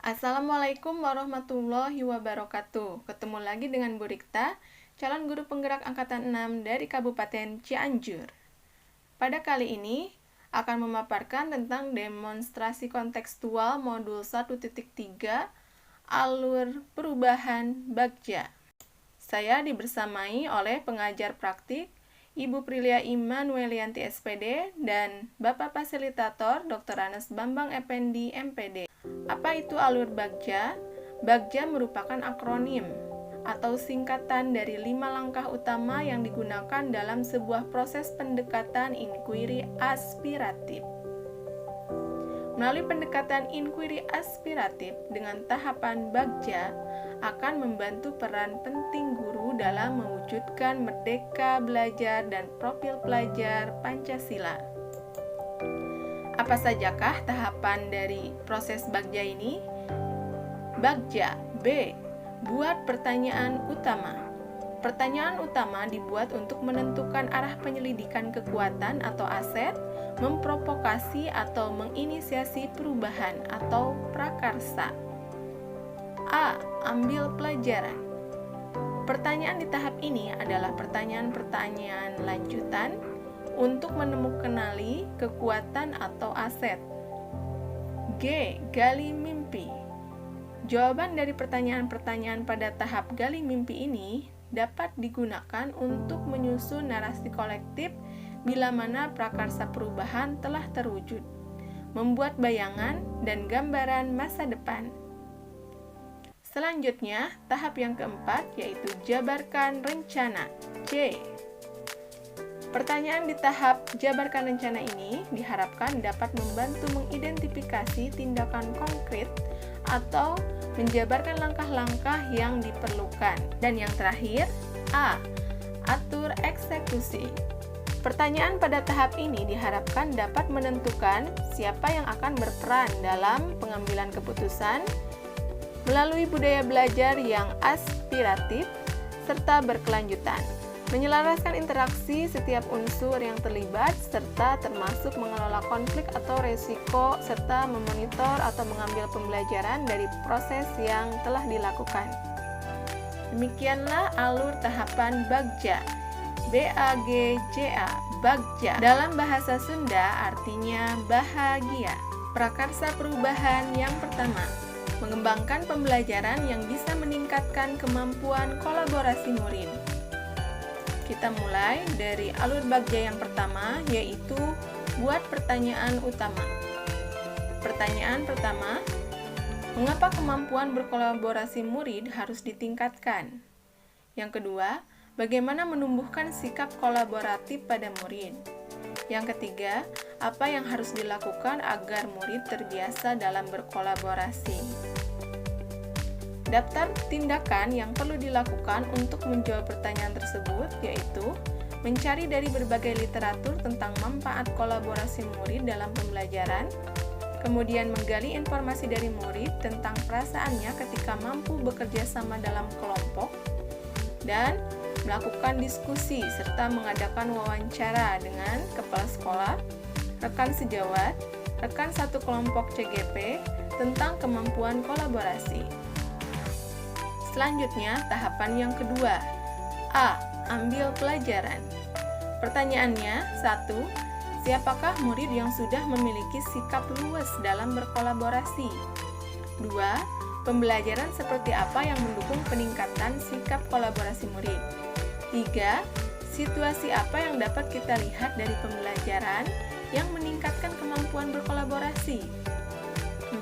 Assalamualaikum warahmatullahi wabarakatuh. Ketemu lagi dengan Bu Rikta, calon guru penggerak angkatan 6 dari Kabupaten Cianjur. Pada kali ini akan memaparkan tentang demonstrasi kontekstual modul 1.3 alur perubahan Bagja. Saya dibersamai oleh pengajar praktik Ibu Prilia Immanuelianti SPD dan Bapak Fasilitator Dr. Anes Bambang Effendi MPD. Apa itu alur Bagja? Bagja merupakan akronim atau singkatan dari 5 langkah utama yang digunakan dalam sebuah proses pendekatan inquiry aspiratif. Melalui pendekatan inquiry aspiratif dengan tahapan Bagja akan membantu peran penting guru dalam mewujudkan merdeka belajar dan profil pelajar Pancasila. Apa sajakah tahapan dari proses Bagja ini? Bagja B. Buat pertanyaan utama. Pertanyaan utama dibuat untuk menentukan arah penyelidikan kekuatan atau aset, memprovokasi atau menginisiasi perubahan atau prakarsa. A. Ambil pelajaran. Pertanyaan di tahap ini adalah pertanyaan-pertanyaan lanjutan untuk menemukanali kekuatan atau aset. G. Gali mimpi. Jawaban dari pertanyaan-pertanyaan pada tahap gali mimpi ini dapat digunakan untuk menyusun narasi kolektif bila mana prakarsa perubahan telah terwujud, membuat bayangan dan gambaran masa depan. Selanjutnya, tahap yang keempat yaitu jabarkan rencana. C. Pertanyaan di tahap jabarkan rencana ini diharapkan dapat membantu mengidentifikasi tindakan konkret atau menjabarkan langkah-langkah yang diperlukan. Dan yang terakhir, A. Atur eksekusi. Pertanyaan pada tahap ini diharapkan dapat menentukan siapa yang akan berperan dalam pengambilan keputusan melalui budaya belajar yang aspiratif serta berkelanjutan, menyelaraskan interaksi setiap unsur yang terlibat, serta termasuk mengelola konflik atau resiko, serta memonitor atau mengambil pembelajaran dari proses yang telah dilakukan. Demikianlah alur tahapan Bagja. BAGJA, Bagja. Dalam bahasa Sunda artinya bahagia. Prakarsa perubahan yang pertama, mengembangkan pembelajaran yang bisa meningkatkan kemampuan kolaborasi murid. Kita mulai dari alur Bagja yang pertama, yaitu buat pertanyaan utama. Pertanyaan pertama, mengapa kemampuan berkolaborasi murid harus ditingkatkan? Yang kedua, bagaimana menumbuhkan sikap kolaboratif pada murid? Yang ketiga, apa yang harus dilakukan agar murid terbiasa dalam berkolaborasi? Daftar tindakan yang perlu dilakukan untuk menjawab pertanyaan tersebut yaitu mencari dari berbagai literatur tentang manfaat kolaborasi murid dalam pembelajaran, kemudian menggali informasi dari murid tentang perasaannya ketika mampu bekerja sama dalam kelompok, dan melakukan diskusi serta mengadakan wawancara dengan kepala sekolah, rekan sejawat, rekan satu kelompok CGP tentang kemampuan kolaborasi. Selanjutnya, tahapan yang kedua. A. Ambil pelajaran. Pertanyaannya, 1. Siapakah murid yang sudah memiliki sikap luwes dalam berkolaborasi? 2. Pembelajaran seperti apa yang mendukung peningkatan sikap kolaborasi murid? 3. Situasi apa yang dapat kita lihat dari pembelajaran yang meningkatkan kemampuan berkolaborasi?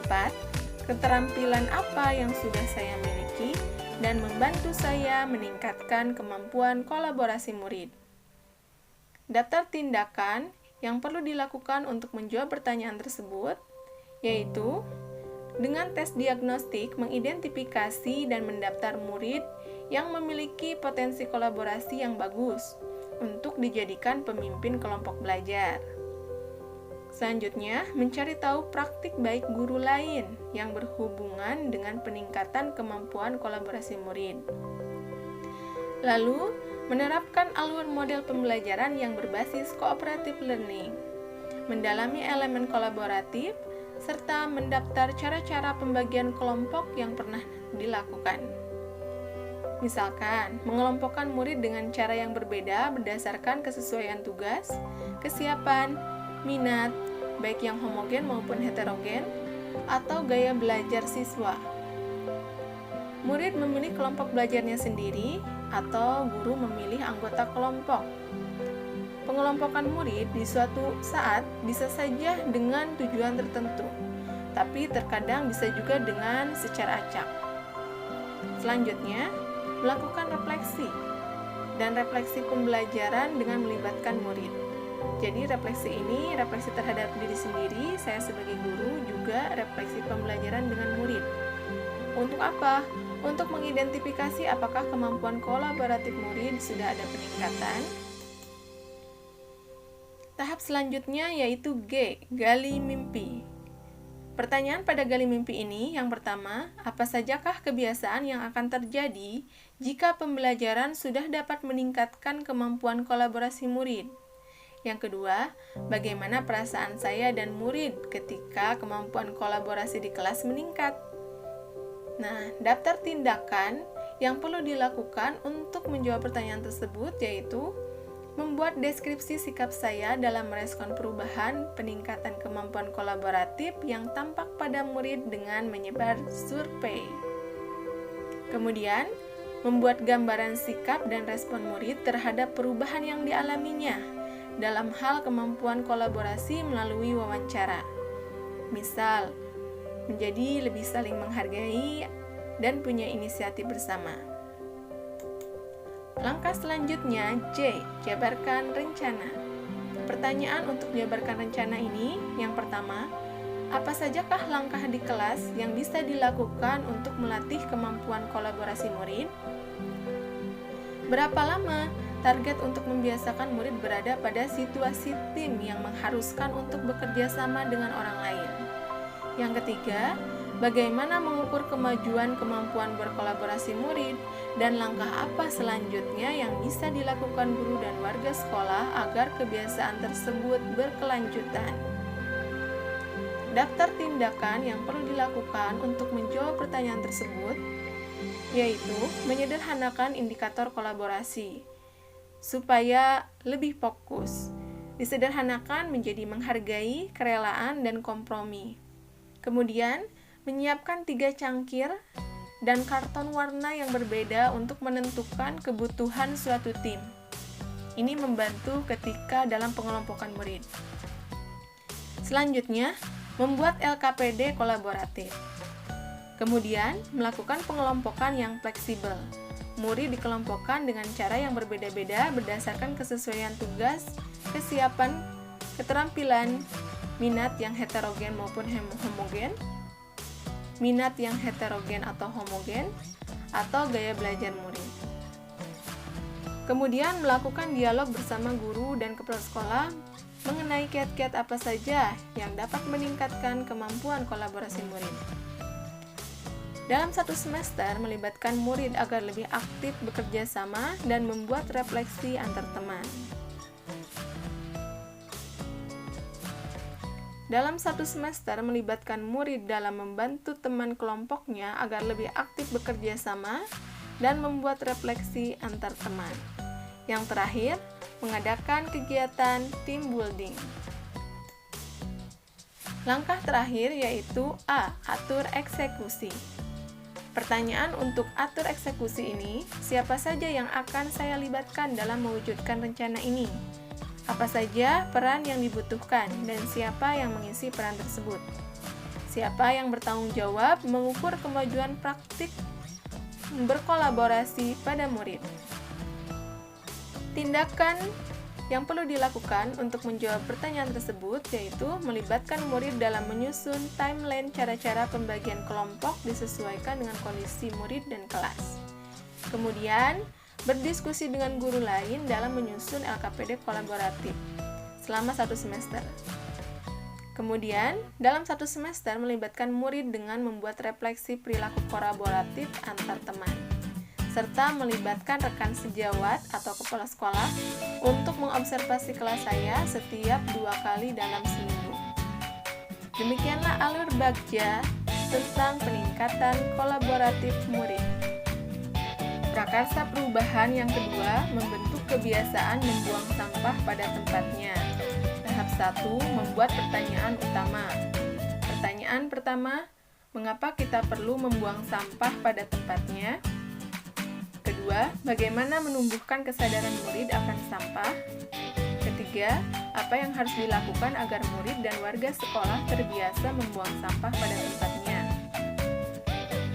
4. Keterampilan apa yang sudah saya miliki dan membantu saya meningkatkan kemampuan kolaborasi murid? Daftar tindakan yang perlu dilakukan untuk menjawab pertanyaan tersebut, yaitu dengan tes diagnostik mengidentifikasi dan mendaftar murid yang memiliki potensi kolaborasi yang bagus untuk dijadikan pemimpin kelompok belajar. Selanjutnya, mencari tahu praktik baik guru lain yang berhubungan dengan peningkatan kemampuan kolaborasi murid. Lalu, menerapkan alur model pembelajaran yang berbasis cooperative learning, mendalami elemen kolaboratif, serta mendaftar cara-cara pembagian kelompok yang pernah dilakukan. Misalkan, mengelompokkan murid dengan cara yang berbeda berdasarkan kesesuaian tugas, kesiapan, minat, baik yang homogen maupun heterogen, atau gaya belajar siswa. Murid memilih kelompok belajarnya sendiri, atau guru memilih anggota kelompok. Pengelompokan murid di suatu saat bisa saja dengan tujuan tertentu, tapi terkadang bisa juga dengan secara acak. Selanjutnya, melakukan refleksi dan refleksi pembelajaran dengan melibatkan murid. Jadi refleksi ini, refleksi terhadap diri sendiri, saya sebagai guru, juga refleksi pembelajaran dengan murid. Untuk apa? Untuk mengidentifikasi apakah kemampuan kolaboratif murid sudah ada peningkatan. Tahap selanjutnya yaitu G, gali mimpi. Pertanyaan pada gali mimpi ini, yang pertama, apa sajakah kebiasaan yang akan terjadi jika pembelajaran sudah dapat meningkatkan kemampuan kolaborasi murid? Yang kedua, bagaimana perasaan saya dan murid ketika kemampuan kolaborasi di kelas meningkat? Nah, daftar tindakan yang perlu dilakukan untuk menjawab pertanyaan tersebut yaitu membuat deskripsi sikap saya dalam merespon perubahan peningkatan kemampuan kolaboratif yang tampak pada murid dengan menyebar survei. Kemudian, membuat gambaran sikap dan respon murid terhadap perubahan yang dialaminya dalam hal kemampuan kolaborasi melalui wawancara. Misal, menjadi lebih saling menghargai dan punya inisiatif bersama. Langkah selanjutnya, J. Jabarkan rencana. Pertanyaan untuk jabarkan rencana ini, yang pertama, apa sajakah langkah di kelas yang bisa dilakukan untuk melatih kemampuan kolaborasi murid? Berapa lama target untuk membiasakan murid berada pada situasi tim yang mengharuskan untuk bekerja sama dengan orang lain? Yang ketiga, bagaimana mengukur kemajuan kemampuan berkolaborasi murid dan langkah apa selanjutnya yang bisa dilakukan guru dan warga sekolah agar kebiasaan tersebut berkelanjutan. Daftar tindakan yang perlu dilakukan untuk menjawab pertanyaan tersebut yaitu menyederhanakan indikator kolaborasi supaya lebih fokus. Disederhanakan menjadi menghargai, kerelaan, dan kompromi. Kemudian, menyiapkan 3 cangkir dan karton warna yang berbeda untuk menentukan kebutuhan suatu tim. Ini membantu ketika dalam pengelompokan murid. Selanjutnya, membuat LKPD kolaboratif. Kemudian, melakukan pengelompokan yang fleksibel. Murid dikelompokkan dengan cara yang berbeda-beda berdasarkan kesesuaian tugas, kesiapan, keterampilan, minat yang heterogen maupun homogen, minat yang heterogen atau homogen, atau gaya belajar murid. Kemudian melakukan dialog bersama guru dan kepala sekolah mengenai kiat-kiat apa saja yang dapat meningkatkan kemampuan kolaborasi murid. Dalam satu semester, melibatkan murid agar lebih aktif bekerja sama dan membuat refleksi antar teman. Dalam satu semester, melibatkan murid dalam membantu teman kelompoknya agar lebih aktif bekerja sama dan membuat refleksi antar teman. Yang terakhir, mengadakan kegiatan team building. Langkah terakhir yaitu A. Atur eksekusi. Pertanyaan untuk atur eksekusi ini, siapa saja yang akan saya libatkan dalam mewujudkan rencana ini? Apa saja peran yang dibutuhkan dan siapa yang mengisi peran tersebut? Siapa yang bertanggung jawab mengukur kemajuan praktik berkolaborasi pada murid? Tindakan yang perlu dilakukan untuk menjawab pertanyaan tersebut yaitu melibatkan murid dalam menyusun timeline cara-cara pembagian kelompok disesuaikan dengan kondisi murid dan kelas. Kemudian, berdiskusi dengan guru lain dalam menyusun LKPD kolaboratif selama 1 semester. Kemudian, dalam 1 semester melibatkan murid dengan membuat refleksi perilaku kolaboratif antar teman, serta melibatkan rekan sejawat atau kepala sekolah untuk mengobservasi kelas saya setiap 2 kali dalam seminggu. Demikianlah alur Bagja tentang peningkatan kolaboratif murid. Prakarsa perubahan yang kedua, membentuk kebiasaan membuang sampah pada tempatnya. Tahap 1, membuat pertanyaan utama. Pertanyaan pertama, mengapa kita perlu membuang sampah pada tempatnya? Kedua, bagaimana menumbuhkan kesadaran murid akan sampah? Ketiga, apa yang harus dilakukan agar murid dan warga sekolah terbiasa membuang sampah pada tempatnya?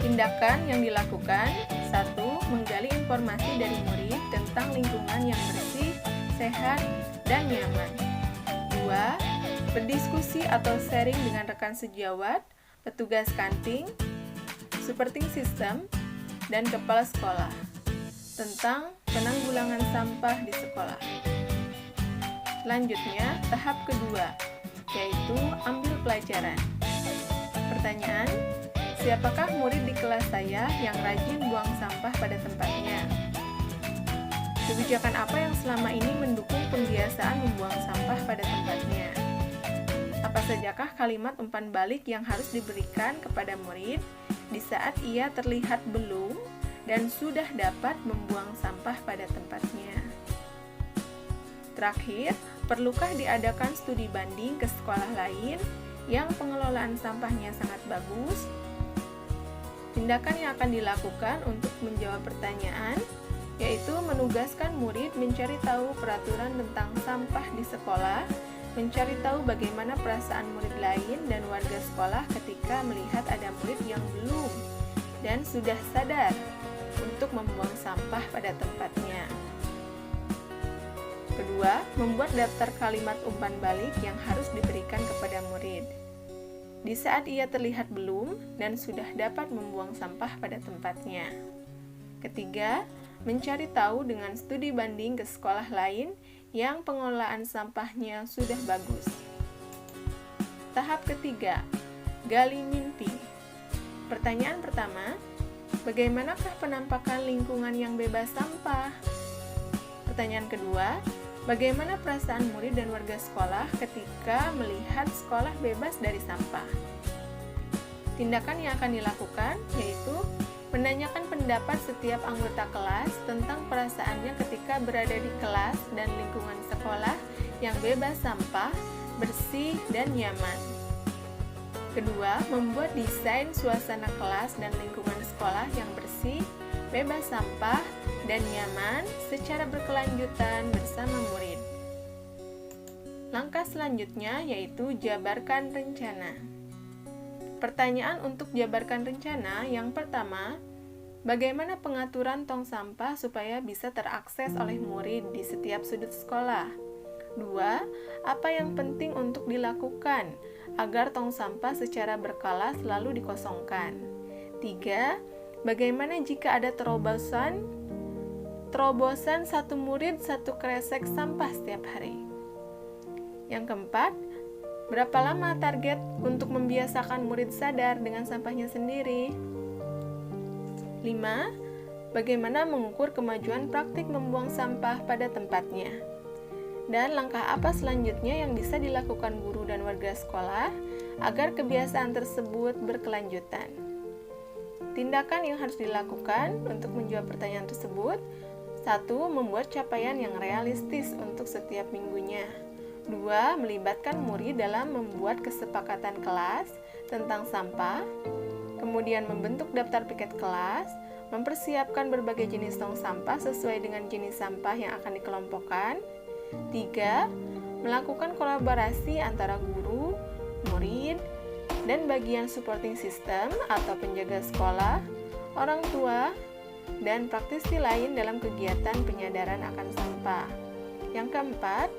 Tindakan yang dilakukan: 1. Menggali informasi dari murid tentang lingkungan yang bersih, sehat, dan nyaman. 2. Berdiskusi atau sharing dengan rekan sejawat, petugas kantin, supporting system, dan kepala sekolah tentang penanggulangan sampah di sekolah. Selanjutnya, tahap kedua, yaitu ambil pelajaran. Pertanyaan: siapakah murid di kelas saya yang rajin buang sampah pada tempatnya? Kebijakan apa yang selama ini mendukung pembiasaan membuang sampah pada tempatnya? Apa sajakah kalimat umpan balik yang harus diberikan kepada murid di saat ia terlihat belum dan sudah dapat membuang sampah pada tempatnya? Terakhir, perlukah diadakan studi banding ke sekolah lain yang pengelolaan sampahnya sangat bagus? Tindakan yang akan dilakukan untuk menjawab pertanyaan yaitu menugaskan murid mencari tahu peraturan tentang sampah di sekolah, mencari tahu bagaimana perasaan murid lain dan warga sekolah ketika melihat ada murid yang belum dan sudah sadar untuk membuang sampah pada tempatnya. Kedua, membuat daftar kalimat umpan balik yang harus diberikan kepada murid di saat ia terlihat belum dan sudah dapat membuang sampah pada tempatnya. Ketiga, mencari tahu dengan studi banding ke sekolah lain yang pengelolaan sampahnya sudah bagus. Tahap ketiga, gali mimpi. Pertanyaan pertama, bagaimanakah penampakan lingkungan yang bebas sampah? Pertanyaan kedua, bagaimana perasaan murid dan warga sekolah ketika melihat sekolah bebas dari sampah? Tindakan yang akan dilakukan yaitu menanyakan pendapat setiap anggota kelas tentang perasaannya ketika berada di kelas dan lingkungan sekolah yang bebas sampah, bersih, dan nyaman. Kedua, membuat desain suasana kelas dan lingkungan sekolah yang bersih, bebas sampah, dan nyaman secara berkelanjutan bersama murid. Langkah selanjutnya yaitu jabarkan rencana. Pertanyaan untuk jabarkan rencana yang pertama, bagaimana pengaturan tong sampah supaya bisa terakses oleh murid di setiap sudut sekolah? 2. Apa yang penting untuk dilakukan agar tong sampah secara berkala selalu dikosongkan? 3. Bagaimana jika ada terobosan satu murid satu kresek sampah setiap hari? Yang keempat, berapa lama target untuk membiasakan murid sadar dengan sampahnya sendiri? 5. Bagaimana mengukur kemajuan praktik membuang sampah pada tempatnya? Dan langkah apa selanjutnya yang bisa dilakukan guru dan warga sekolah agar kebiasaan tersebut berkelanjutan? Tindakan yang harus dilakukan untuk menjawab pertanyaan tersebut: 1. Membuat capaian yang realistis untuk setiap minggunya. 2. Melibatkan murid dalam membuat kesepakatan kelas tentang sampah, kemudian membentuk daftar piket kelas, mempersiapkan berbagai jenis tong sampah sesuai dengan jenis sampah yang akan dikelompokkan. 3. Melakukan kolaborasi antara guru, murid, dan bagian supporting system atau penjaga sekolah, orang tua, dan praktisi lain dalam kegiatan penyadaran akan sampah. Yang keempat,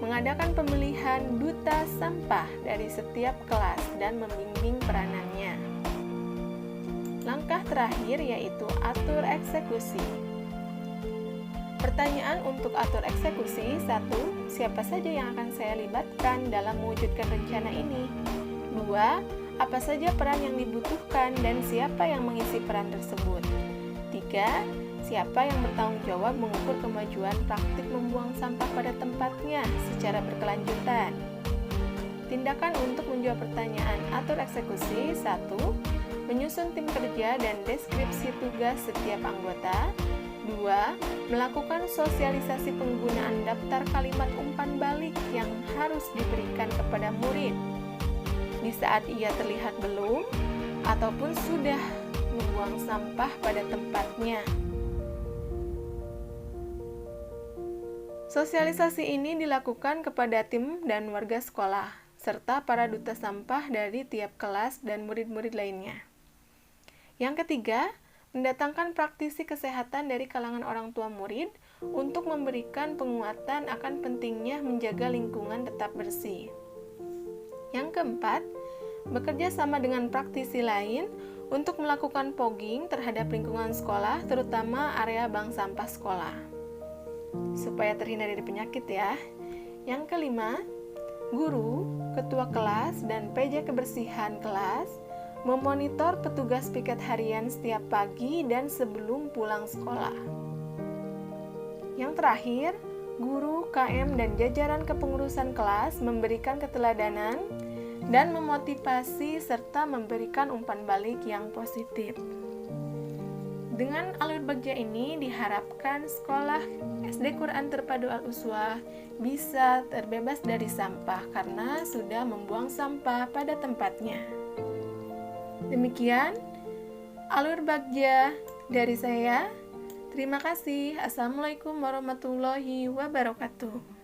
mengadakan pemilihan duta sampah dari setiap kelas dan membimbing peranannya. Langkah terakhir yaitu atur eksekusi. Pertanyaan untuk atur eksekusi: 1. Siapa saja yang akan saya libatkan dalam mewujudkan rencana ini? 2. Apa saja peran yang dibutuhkan dan siapa yang mengisi peran tersebut? 3. Siapa yang bertanggung jawab mengukur kemajuan praktik membuang sampah pada tempatnya secara berkelanjutan? Tindakan untuk menjawab pertanyaan atur eksekusi. 1. Menyusun tim kerja dan deskripsi tugas setiap anggota. 2. Melakukan sosialisasi penggunaan daftar kalimat umpan balik yang harus diberikan kepada murid di saat ia terlihat belum ataupun sudah membuang sampah pada tempatnya. Sosialisasi ini dilakukan kepada tim dan warga sekolah, serta para duta sampah dari tiap kelas dan murid-murid lainnya. Yang ketiga, mendatangkan praktisi kesehatan dari kalangan orang tua murid untuk memberikan penguatan akan pentingnya menjaga lingkungan tetap bersih. Yang keempat, bekerja sama dengan praktisi lain untuk melakukan fogging terhadap lingkungan sekolah, terutama area bank sampah sekolah, supaya terhindar dari penyakit ya. Yang kelima, guru, ketua kelas, dan PJ kebersihan kelas memonitor petugas piket harian setiap pagi dan sebelum pulang sekolah. Yang terakhir, guru, KM, dan jajaran kepengurusan kelas memberikan keteladanan dan memotivasi serta memberikan umpan balik yang positif. Dengan alur bagja ini diharapkan sekolah SD Quran Terpadu Al-Uswah bisa terbebas dari sampah karena sudah membuang sampah pada tempatnya. Demikian alur bagja dari saya. Terima kasih. Assalamualaikum warahmatullahi wabarakatuh.